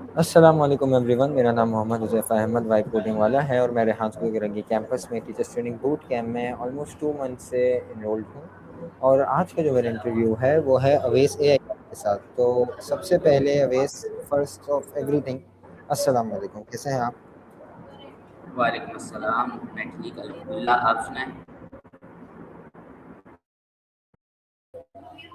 अस्सलाम वालेकुम एवरीवन, मेरा नाम मोहम्मद हुज़ैफ़ा अहमद वाइब कोडिंग वाला है और मैं रेहान स्कूल के रंगी कैंपस में टीचर्स ट्रेनिंग बूट कैंप में ऑलमोस्ट 2 मंथ से एनरोल्ड हूँ। और आज का जो मेरा इंटरव्यू है वो है अवेस एआई के साथ। तो सबसे पहले अवेस, फर्स्ट ऑफ एवरीथिंग, अस्सलाम वालेकुम, कैसे हैं आप? वालेकुम अस्सलाम। मैं ठीक अल्हम्दुलिल्लाह, आप सुनाएं।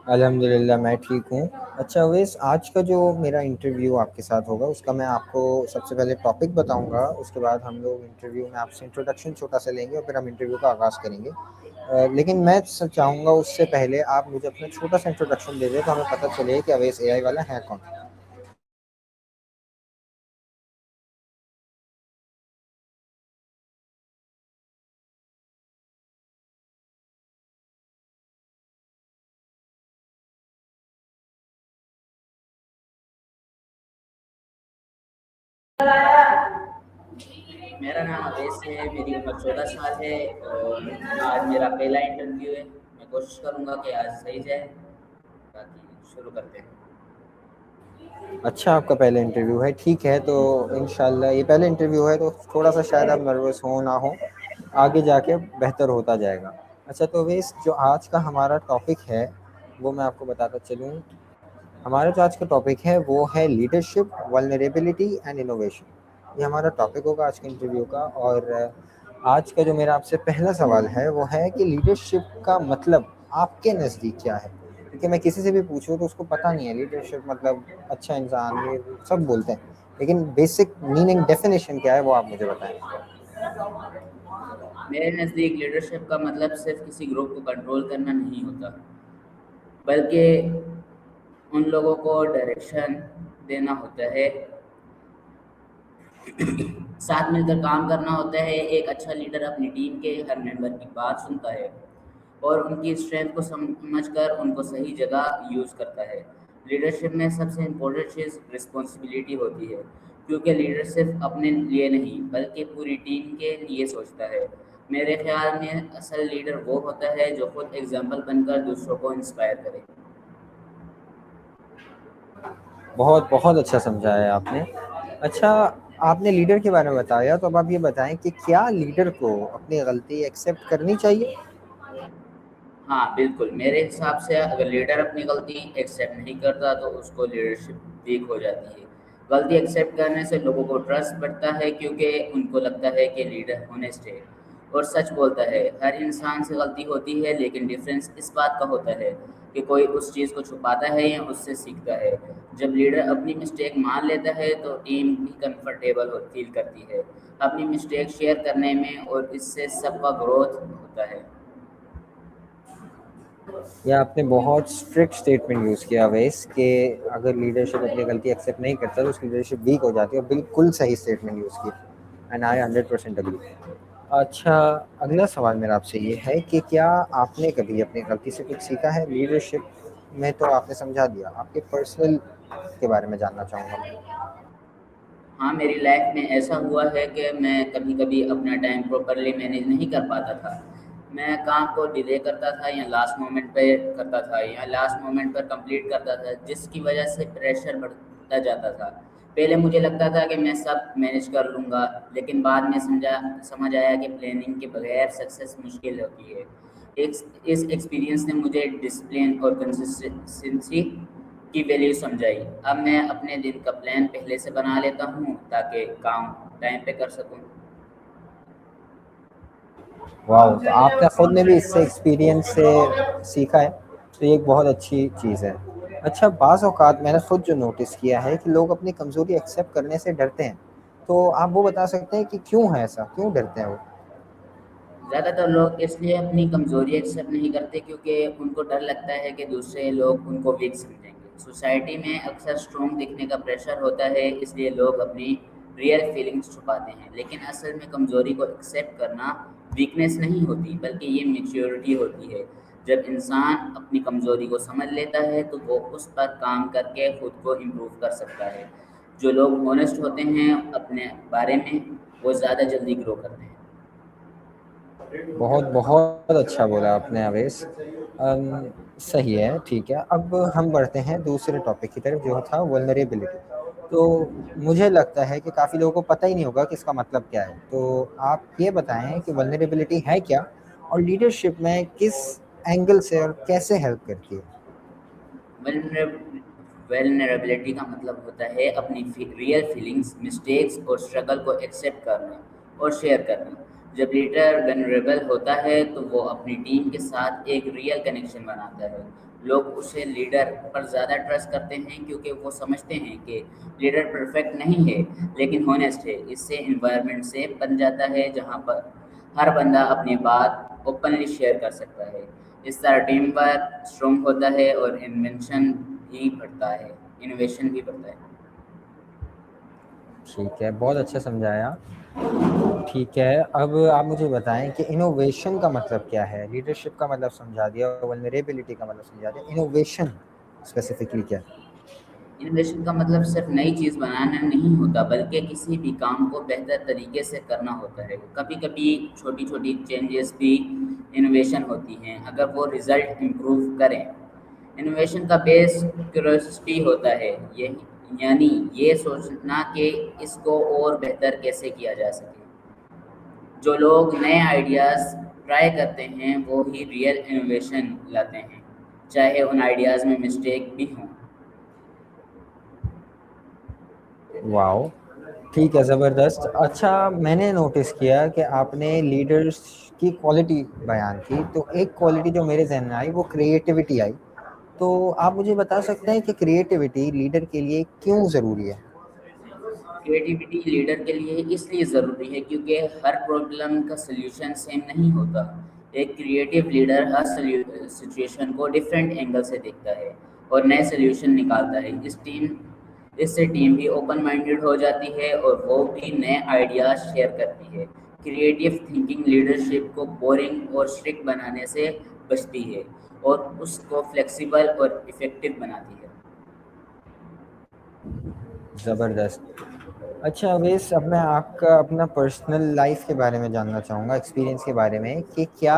अल्हम्दुलिल्लाह मैं ठीक हूँ। अच्छा अवेस, आज का जो मेरा इंटरव्यू आपके साथ होगा उसका मैं आपको सबसे पहले टॉपिक बताऊँगा, उसके बाद हम लोग इंटरव्यू में आपसे इंट्रोडक्शन छोटा-सा लेंगे और फिर हम इंटरव्यू का आगाज़ करेंगे। लेकिन मैं चाहूँगा उससे पहले आप मुझे अपना छोटा-सा इंट्रोडक्शन दे दें तो हमें पता चले कि अवेस एआई वाला है कौन? मेरा नाम अवैस है, मेरी उम्र 14 साल है और आज मेरा पहला इंटरव्यू है। मैं कोशिश करूँगा कि आज सही जाए। बाकी शुरू करते हैं। अच्छा, आपका पहला इंटरव्यू है, ठीक है। तो इंशाल्लाह ये पहला इंटरव्यू है तो थोड़ा-सा शायद आप नर्वस हो ना हो, आगे जाके बेहतर होता जाएगा। अच्छा तो अवेस, जो आज का हमारा टॉपिक है वो मैं आपको बताता चलूँ। हमारा जो आज का टॉपिक है वो है लीडरशिप, वल्नरेबिलिटी एंड इनोवेशन। ये हमारा टॉपिक होगा आज के इंटरव्यू का। और आज का जो मेरा आपसे पहला सवाल है वो है कि लीडरशिप का मतलब आपके नज़दीक क्या है? क्योंकि मैं किसी से भी पूछूँ तो उसको पता नहीं है लीडरशिप मतलब अच्छा इंसान, ये सब बोलते हैं, लेकिन बेसिक मीनिंग डेफिनेशन क्या है वो आप मुझे बताएं। मेरे नज़दीक लीडरशिप का मतलब सिर्फ किसी ग्रुप को कंट्रोल करना नहीं होता, बल्कि उन लोगों को डायरेक्शन देना होता है, साथ मिलकर काम करना होता है। एक अच्छा लीडर अपनी टीम के हर मेंबर की बात सुनता है और उनकी स्ट्रेंथ को समझकर उनको सही जगह यूज़ करता है। लीडरशिप में सबसे इम्पोर्टेंट चीज़ रिस्पॉन्सिबिलिटी होती है, क्योंकि लीडर सिर्फ अपने लिए नहीं बल्कि पूरी टीम के लिए सोचता है। मेरे ख्याल में असल लीडर वो होता है जो खुद एग्जाम्पल बनकर दूसरों को इंस्पायर करे। बहुत बहुत अच्छा समझाया आपने। अच्छा, आपने लीडर के बारे में बताया तो अब आप ये बताएं कि क्या लीडर को अपनी गलती एक्सेप्ट करनी चाहिए? हाँ, बिल्कुल। मेरे हिसाब से अगर लीडर अपनी गलती एक्सेप्ट नहीं करता तो उसको लीडरशिप वीक हो जाती है। गलती एक्सेप्ट करने से लोगों को ट्रस्ट बढ़ता है, क्योंकि उनको लगता है कि लीडर होनेस्ट है और सच बोलता है। हर इंसान से गलती होती है, लेकिन डिफरेंस इस बात का होता है कि कोई उस चीज़ को छुपाता है या उससे सीखता है। जब लीडर अपनी मिस्टेक मान लेता है तो टीम भी कंफर्टेबल फील करती है अपनी मिस्टेक शेयर करने में, और इससे सबका ग्रोथ होता है। या आपने बहुत स्ट्रिक्ट स्टेटमेंट यूज़ किया वैस कि अगर लीडरशिप अपनी गलती एक्सेप्ट नहीं करता तो उसकी लीडरशिप वीक हो जाती है, और बिल्कुल सही स्टेटमेंट यूज़ की, एंड आई 100% अग्री। अच्छा, अगला सवाल मेरा आपसे ये है कि क्या आपने कभी अपनी गलती से कुछ सीखा है? लीडरशिप में तो आपने समझा दिया, आपके पर्सनल के बारे में जानना चाहूँगा मैं। हाँ, मेरी लाइफ में ऐसा हुआ है कि मैं कभी-कभी अपना टाइम प्रॉपर्ली मैनेज नहीं कर पाता था। मैं काम को डिले करता था या लास्ट मोमेंट पे करता था या लास्ट मोमेंट पर कंप्लीट करता था, जिसकी वजह से प्रेशर बढ़ता जाता था। पहले मुझे लगता था कि मैं सब मैनेज कर लूँगा, लेकिन बाद में समझ आया कि प्लानिंग के बगैर सक्सेस मुश्किल होती है। इस एक्सपीरियंस ने मुझे डिसिप्लिन और कंसिस्टेंसी की वैल्यू समझाई। अब मैं अपने दिन का प्लान पहले से बना लेता हूँ ताकि काम टाइम पे कर सकूँ। वाह, तो आपने खुद ने भी इससे एक्सपीरियंस से सीखा है, तो ये एक बहुत अच्छी चीज़ है। अच्छा, बाज़ औक़ात मैंने खुद जो नोटिस किया है कि लोग अपनी कमज़ोरी एक्सेप्ट करने से डरते हैं, तो आप वो बता सकते हैं कि क्यों है ऐसा, क्यों डरते हैं वो? ज़्यादातर लोग इसलिए अपनी कमज़ोरी एक्सेप्ट नहीं करते क्योंकि उनको डर लगता है कि दूसरे लोग उनको वीक समझेंगे। सोसाइटी में अक्सर स्ट्रॉन्ग दिखने का प्रेशर होता है, इसलिए लोग अपनी रियल फीलिंग्स छुपाते हैं। लेकिन असल में कमज़ोरी को एक्सेप्ट करना वीकनेस नहीं होती, बल्कि ये मैच्योरिटी होती है। जब इंसान अपनी कमज़ोरी को समझ लेता है तो वो उस पर काम करके खुद को इम्प्रूव कर सकता है। जो लोग ऑनेस्ट होते हैं अपने बारे में, वो ज़्यादा जल्दी ग्रो करते हैं। बहुत बहुत अच्छा बोला आपने अवेश। सही है, ठीक है। अब हम बढ़ते हैं दूसरे टॉपिक की तरफ जो था वल्नरेबिलिटी। तो मुझे लगता है कि काफ़ी लोगों को पता ही नहीं होगा कि इसका मतलब क्या है। तो आप ये बताएँ कि वल्नरेबिलिटी है क्या? और लीडरशिप में किस एंगल से और कैसे हेल्प करती है? वेलनरेबिलिटी का मतलब होता है अपनी रियल फीलिंग्स, मिस्टेक्स और स्ट्रगल को एक्सेप्ट करना और शेयर करना। जब लीडर वेलनरेबल होता है तो वो अपनी टीम के साथ एक रियल कनेक्शन बनाता है। लोग उसे लीडर पर ज़्यादा ट्रस्ट करते हैं क्योंकि वो समझते हैं कि लीडर परफेक्ट नहीं है लेकिन हॉनेस्ट है। इससे इन्वायरमेंट सेफ बन जाता है जहाँ पर हर बंदा अपनी बात ओपनली शेयर कर सकता है। इस तरह टीम वर्क स्ट्रॉन्ग होता है और इनोवेशन भी बढ़ता है। ठीक है, बहुत अच्छा समझाया। ठीक है, अब आप मुझे बताएँ कि इनोवेशन का मतलब क्या है? लीडरशिप का मतलब समझा दिया, वल्नरेबिलिटी का मतलब समझा दिया, इनोवेशन स्पेसिफिकली क्या है? इनोवेशन का मतलब सिर्फ नई चीज़ बनाना नहीं होता बल्कि किसी भी काम को बेहतर तरीके से करना होता है। कभी-कभी छोटी-छोटी चेंजेस भी इनोवेशन होती हैं अगर वो रिज़ल्ट इम्प्रूव करें। इनोवेशन का बेस क्यूरियोसिटी होता है, यही यानी ये सोचना कि इसको और बेहतर कैसे किया जा सके। जो लोग नए आइडियाज़ ट्राई करते हैं वो ही रियल इनोवेशन लाते हैं, चाहे उन आइडियाज़ में मिस्टेक भी हों। वॉव! ठीक है, ज़बरदस्त। अच्छा, मैंने नोटिस किया कि आपने लीडर्स की क्वालिटी बयान की, तो एक क्वालिटी जो मेरे ज़हन में आई वो क्रिएटिविटी आई। तो आप मुझे बता सकते हैं कि क्रिएटिविटी लीडर के लिए क्यों ज़रूरी है? क्रिएटिविटी लीडर के लिए इसलिए ज़रूरी है क्योंकि हर प्रॉब्लम का सल्यूशन सेम नहीं होता। एक क्रिएटिव लीडर हर सिचुएशन को डिफरेंट एंगल से देखता है और नए सल्यूशन निकालता है। इससे टीम भी ओपन माइंडेड हो जाती है और वो भी नए आइडियाज़ शेयर करती है। क्रिएटिव थिंकिंग लीडरशिप को बोरिंग और स्ट्रिक्ट बनाने से बचती है और उसको फ्लेक्सिबल और इफ़ेक्टिव बनाती है। ज़बरदस्त। अच्छा अवेश, अब मैं आपका अपना पर्सनल लाइफ़ के बारे में जानना चाहूँगा, एक्सपीरियंस के बारे में कि क्या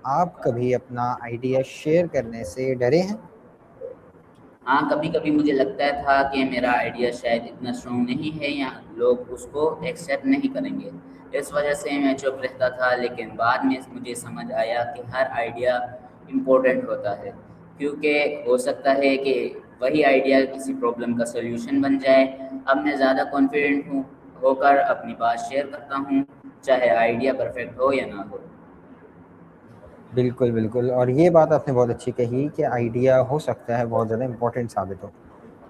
आप कभी अपना आइडिया शेयर करने से डरे हैं? हाँ, कभी-कभी मुझे लगता था कि मेरा आइडिया शायद इतना स्ट्रॉन्ग नहीं है या लोग उसको एक्सेप्ट नहीं करेंगे। इस वजह से मैं चुप रहता था, लेकिन बाद में मुझे समझ आया कि हर आइडिया इम्पोर्टेंट होता है, क्योंकि हो सकता है कि वही आइडिया किसी प्रॉब्लम का सॉल्यूशन बन जाए। अब मैं ज़्यादा कॉन्फिडेंट होकर अपनी बात शेयर करता हूँ, चाहे आइडिया परफेक्ट हो या ना हो। बिल्कुल, बिल्कुल, और ये बात आपने बहुत अच्छी कही कि आइडिया हो सकता है बहुत ज़्यादा इम्पोर्टेंट साबित हो।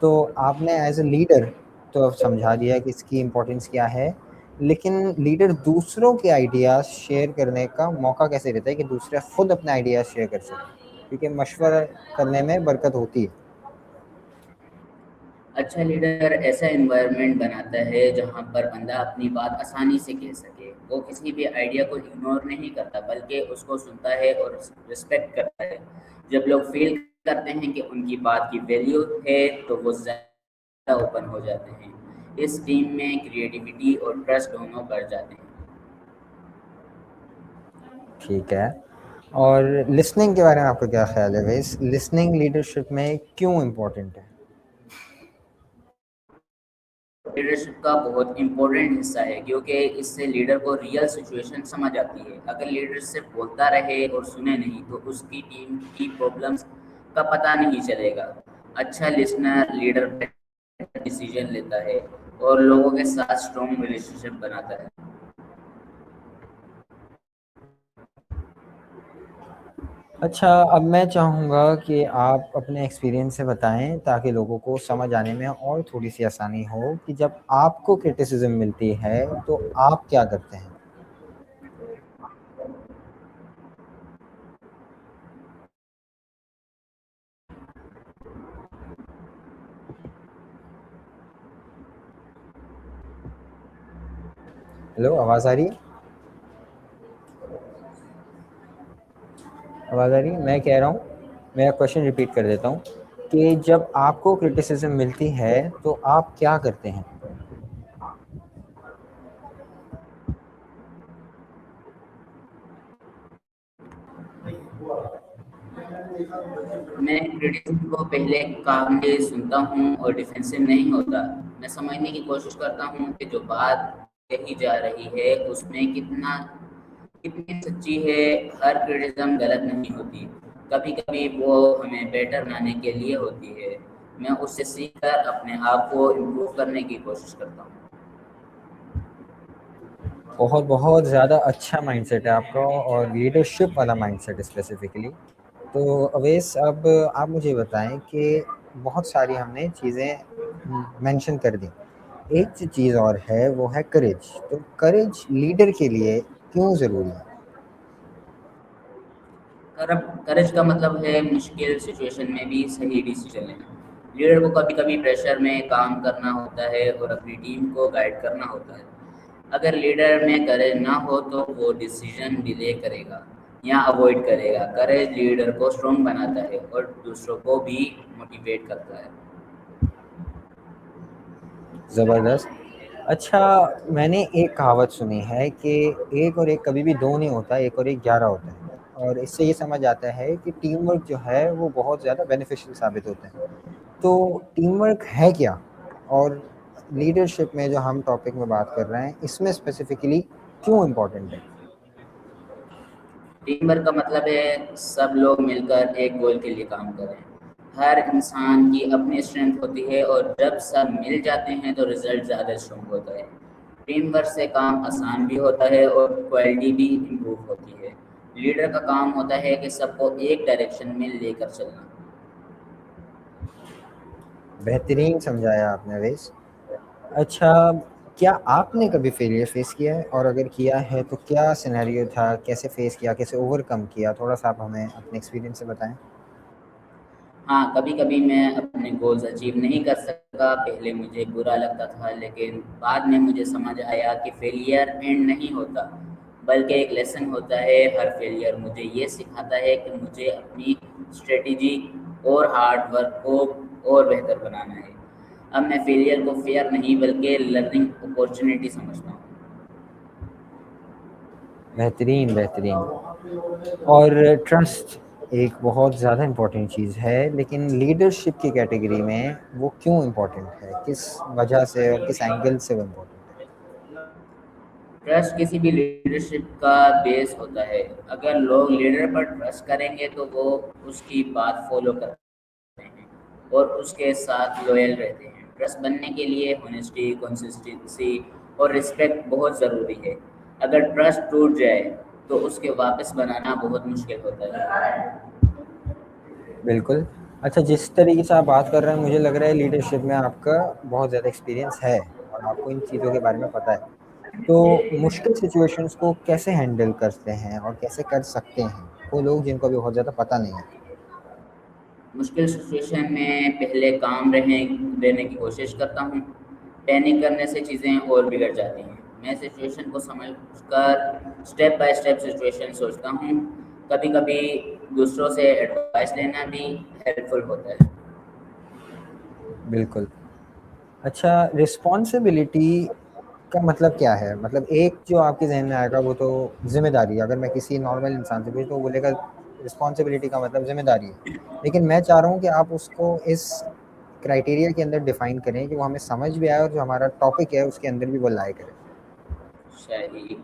तो आपने एज़ अ लीडर तो अब समझा दिया कि इसकी इम्पोर्टेंस क्या है, लेकिन लीडर दूसरों के आइडियाज़ शेयर करने का मौका कैसे देता है कि दूसरे खुद अपने आइडियाज़ शेयर कर सकें? क्योंकि मशवरा करने में बरकत होती है। अच्छा लीडर ऐसा एनवायरनमेंट बनाता है जहाँ पर बंदा अपनी बात आसानी से कह सके। वो किसी भी आइडिया को इग्नोर नहीं करता बल्कि उसको सुनता है और रिस्पेक्ट करता है। जब लोग फील करते हैं कि उनकी बात की वैल्यू है तो वो ज़्यादा ओपन हो जाते हैं। इस टीम में क्रिएटिविटी और ट्रस्ट दोनों बढ़ जाते हैं। ठीक है, और लिसनिंग के बारे में आपका क्या ख़्याल है वैसे? लिसनिंग लीडरशिप में क्यों इम्पोर्टेंट है? लीडरशिप का बहुत इम्पोर्टेंट हिस्सा है क्योंकि इससे लीडर को रियल सिचुएशन समझ आती है। अगर लीडर सिर्फ बोलता रहे और सुने नहीं तो उसकी टीम की प्रॉब्लम्स का पता नहीं चलेगा। अच्छा लिसनर लीडर डिसीजन लेता है और लोगों के साथ स्ट्रॉन्ग रिलेशनशिप बनाता है। अच्छा, अब मैं चाहूँगा कि आप अपने एक्सपीरियंस से बताएँ ताकि लोगों को समझ आने में और थोड़ी-सी आसानी हो कि जब आपको क्रिटिसिज़्म मिलती है, तो आप क्या करते हैं? हेलो, आवाज़ आ रही है? आवाज़ आ रही है? मैं कह रहा हूँ, मेरा क्वेश्चन रिपीट कर देता हूँ कि जब आपको क्रिटिसिज़्म मिलती है, तो आप क्या करते हैं? मैं क्रिटिसिज्म को पहले कामली सुनता हूँ और डिफेंसिव नहीं होता। मैं समझने की कोशिश करता हूँ कि जो बात कही जा रही है उसमें कितनी सच्ची है। हर क्रिटिसिज्म गलत नहीं होती, कभी कभी वो हमें बेटर बनाने के लिए होती है। मैं उससे सीखकर अपने आप को इम्प्रूव करने की कोशिश करता हूँ। बहुत बहुत ज़्यादा अच्छा माइंडसेट है आपका, और लीडरशिप वाला माइंडसेट स्पेसिफिकली। तो अवेश, अब आप मुझे बताएं कि बहुत सारी हमने चीज़ें मेंशन कर दी, एक जो चीज़ और है वो है करेज। तो करेज लीडर के लिए क्यों ज़रूरी है? करेज का मतलब है मुश्किल सिचुएशन में भी सही डिसीजन लेना। लीडर को कभी कभी प्रेशर में काम करना होता है और अपनी टीम को गाइड करना होता है। अगर लीडर में करेज ना हो तो वो डिसीजन डिले करेगा या अवॉइड करेगा। करेज लीडर को स्ट्रॉन्ग बनाता है और दूसरों को भी मोटिवेट करता है। ज़बरदस्त। अच्छा, मैंने एक कहावत सुनी है कि एक और एक कभी भी दो नहीं होता, एक और एक 11 होता है। और इससे ये समझ आता है कि टीम वर्क जो है वो बहुत ज़्यादा बेनिफिशियल साबित होता है। तो टीम वर्क है क्या? और लीडरशिप में जो हम टॉपिक में बात कर रहे हैं, इसमें स्पेसिफिकली क्यों इम्पोर्टेंट है? टीम वर्क का मतलब है सब लोग मिलकर एक गोल के लिए काम करें। हर इंसान की अपनी स्ट्रेंथ होती है और जब सब मिल जाते हैं तो रिजल्ट ज़्यादा स्ट्रॉन्ग होता है। टीम वर्क से काम आसान भी होता है और क्वालिटी भी इम्प्रूव होती है। लीडर का काम होता है कि सबको एक डायरेक्शन में लेकर चलना। बेहतरीन समझाया आपने अवेश। अच्छा, क्या आपने कभी फेलियर फेस किया है? और अगर किया है तो क्या सिनेरियो था, कैसे फेस किया, कैसे ओवरकम किया? थोड़ा सा आप हमें अपने एक्सपीरियंस से बताएं। हाँ, कभी-कभी मैं अपने गोल्स अचीव नहीं कर सका। पहले मुझे बुरा लगता था, लेकिन बाद में मुझे समझ आया कि फेलियर एंड नहीं होता, बल्कि एक लेसन होता है। हर फेलियर मुझे ये सिखाता है कि मुझे अपनी स्ट्रेटेजी और हार्ड वर्क को और बेहतर बनाना है। अब मैं फेलियर को फेयर नहीं बल्कि लर्निंग अपॉर्चुनिटी समझता हूँ। बेहतरीन बेहतरीन। और ट्रस्ट एक बहुत ज़्यादा इम्पोर्टेंट चीज़ है, लेकिन लीडरशिप की कैटेगरी में वो क्यों इम्पोर्टेंट है? किस वजह से और किस एंगल से वो इम्पोर्टेंट है? ट्रस्ट किसी भी लीडरशिप का बेस होता है। अगर लोग लीडर पर ट्रस्ट करेंगे तो वो उसकी बात फॉलो करते हैं और उसके साथ लॉयल रहते हैं। ट्रस्ट बनने के लिए होनेस्टी, कंसिस्टेंसी और रिस्पेक्ट बहुत ज़रूरी है। अगर ट्रस्ट टूट जाए तो उसके वापस बनाना बहुत मुश्किल होता है। बिल्कुल। अच्छा, जिस तरीके से आप बात कर रहे हैं, मुझे लग रहा है लीडरशिप में आपका बहुत ज़्यादा एक्सपीरियंस है और आपको इन चीज़ों के बारे में पता है। तो मुश्किल सिचुएशंस को कैसे हैंडल करते हैं और कैसे कर सकते हैं वो लोग जिनको अभी बहुत ज़्यादा पता नहीं है? मुश्किल सिचुएशन में पहले काम रहने की कोशिश करता हूँ। पैनिक करने से चीज़ें और बिगड़ जाती हैं। मैं सिचुएशन को समझकर स्टेप बाय स्टेप सिचुएशन सोचता हूँ। कभी कभी दूसरों से एडवाइस लेना भी हेल्पफुल होता है। बिल्कुल। अच्छा, रिस्पॉन्सिबिलिटी का मतलब क्या है? मतलब एक जो आपके ज़हन में आएगा वो तो ज़िम्मेदारी। अगर मैं किसी नॉर्मल इंसान से पूछूँ तो वो बोलेगा रिस्पॉन्सिबिलिटी का मतलब ज़िम्मेदारी है। लेकिन मैं चाह रहा हूँ कि आप उसको इस क्राइटेरिया के अंदर डिफ़ाइन करें कि वो हमें समझ भी आए और जो हमारा टॉपिक है उसके अंदर भी वो लाई करे। सही।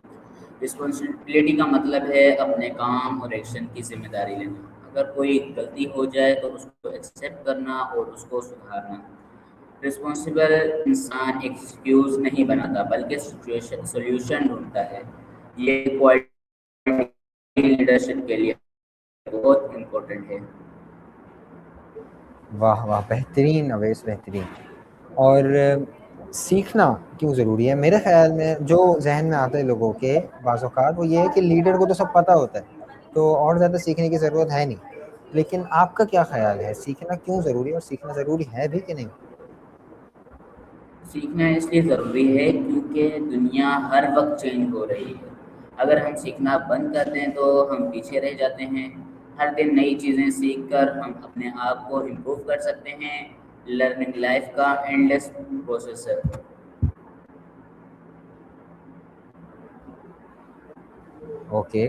रिस्पॉन्सिबिलिटी का मतलब है अपने काम और एक्शन की जिम्मेदारी लेना। अगर कोई गलती हो जाए तो उसको एक्सेप्ट करना और उसको सुधारना। रिस्पॉन्सिबल इंसान एक्सक्यूज नहीं बनाता बल्कि सिचुएशन सॉल्यूशन ढूंढता है। ये क्वालिटी लीडरशिप के लिए बहुत इम्पोर्टेंट है। वाह वाह, बेहतरीन अवेश, बेहतरीन। और सीखना क्यों ज़रूरी है? मेरे ख्याल में जो जहन में आता है लोगों के बाज़ औक़ात वो ये है कि लीडर को तो सब पता होता है, तो और ज़्यादा सीखने की ज़रूरत है नहीं। लेकिन आपका क्या ख़्याल है, सीखना क्यों ज़रूरी है और सीखना ज़रूरी है भी कि नहीं? सीखना इसलिए ज़रूरी है क्योंकि दुनिया हर वक्त चेंज हो रही है। अगर हम सीखना बंद कर दें तो हम पीछे रह जाते हैं। हर दिन नई चीज़ें सीख कर हम अपने आप को इम्प्रूव कर सकते हैं। लर्निंग लाइफ का एंडलेस प्रोसेस है। ओके।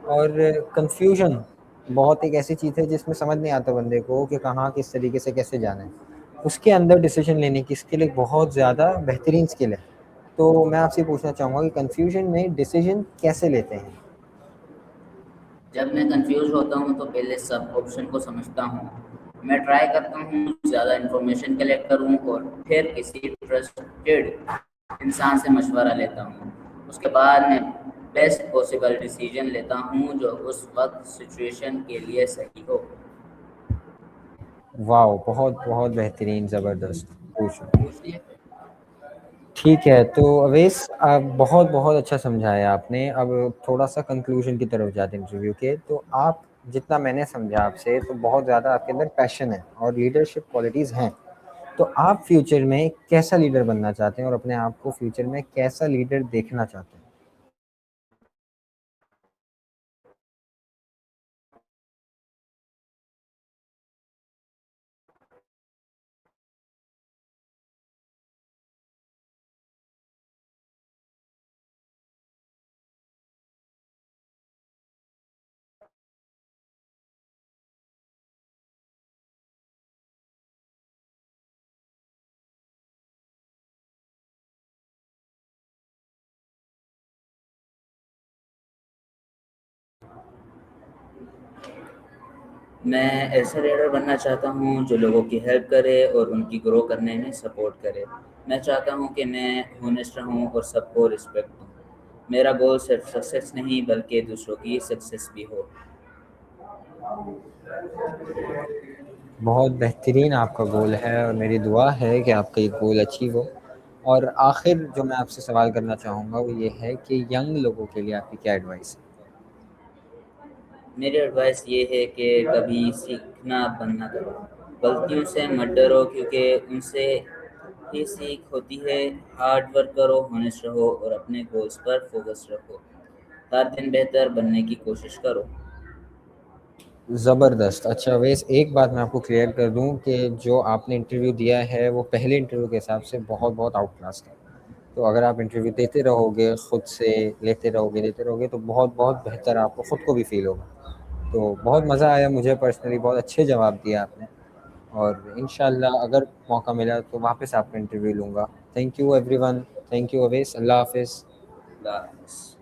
और कन्फ्यूज़न बहुत एक ऐसी चीज़ है जिसमें समझ नहीं आता बंदे को कि कहाँ, किस तरीके से कैसे जाना है। उसके अंदर डिसीजन लेने की स्किल एक बहुत ज़्यादा बेहतरीन स्किल है। तो मैं आपसे पूछना चाहूँगा कि कन्फ्यूजन में डिसीजन कैसे लेते हैं? जब मैं कंफ्यूज होता हूँ तो पहले सब ऑप्शन को समझता हूँ। मैं ट्राई करता हूँ ज़्यादा इन्फॉर्मेशन कलेक्ट करूँ और फिर किसी ट्रस्टेड इंसान से मशवरा लेता हूँ। उसके बाद मैं बेस्ट पॉसिबल डिसीजन लेता हूँ जो उस वक्त सिचुएशन के लिए सही हो। वाओ! बहुत बेहतरीन, ज़बरदस्त। पूछो। पूछिए। ठीक है, तो अवेश बहुत अच्छा समझाया आपने। अब थोड़ा-सा कंक्लूज़न की तरफ जाते हैं इंटरव्यू के। तो आप, जितना मैंने समझा आपसे, तो बहुत ज़्यादा आपके अंदर पैशन है और लीडरशिप क्वालिटीज़ हैं। तो आप फ्यूचर में कैसा लीडर बनना चाहते हैं और अपने आप को फ्यूचर में कैसा लीडर देखना चाहते हैं? मैं ऐसा लीडर बनना चाहता हूँ जो लोगों की हेल्प करे और उनकी ग्रो करने में सपोर्ट करे। मैं चाहता हूँ कि मैं होनेस्ट रहूँ और सबको रिस्पेक्ट दूँ। मेरा गोल सिर्फ सक्सेस नहीं बल्कि दूसरों की सक्सेस भी हो। बहुत बेहतरीन आपका गोल है और मेरी दुआ है कि आपका ये गोल अचीव हो। और आखिर जो मैं आपसे सवाल करना चाहूँगा वो ये है कि यंग लोगों के लिए आपकी क्या एडवाइस है? मेरी एडवाइस ये है कि कभी सीखना बंद ना करो। गलतियों से मत डरो क्योंकि उनसे ही सीख होती है। हार्ड वर्क करो, होनेस्ट रहो और अपने गोल्स पर फोकस रखो। हर दिन बेहतर बनने की कोशिश करो। ज़बरदस्त। अच्छा वैसे एक बात मैं आपको क्लियर कर दूँ कि जो आपने इंटरव्यू दिया है वो पहले इंटरव्यू के हिसाब से बहुत आउट क्लास था। तो अगर आप इंटरव्यू देते रहोगे, खुद से देते रहोगे तो बहुत बेहतर आपको खुद को भी फ़ील होगा। तो बहुत मज़ा आया मुझे पर्सनली, बहुत अच्छे जवाब दिए आपने। और इंशाल्लाह अगर मौका मिला तो वापस आपका इंटरव्यू लूँगा। Thank you everyone. Thank you Avesh. अल्लाह हाफ़िज़। अल्लाह हाफ़िज़।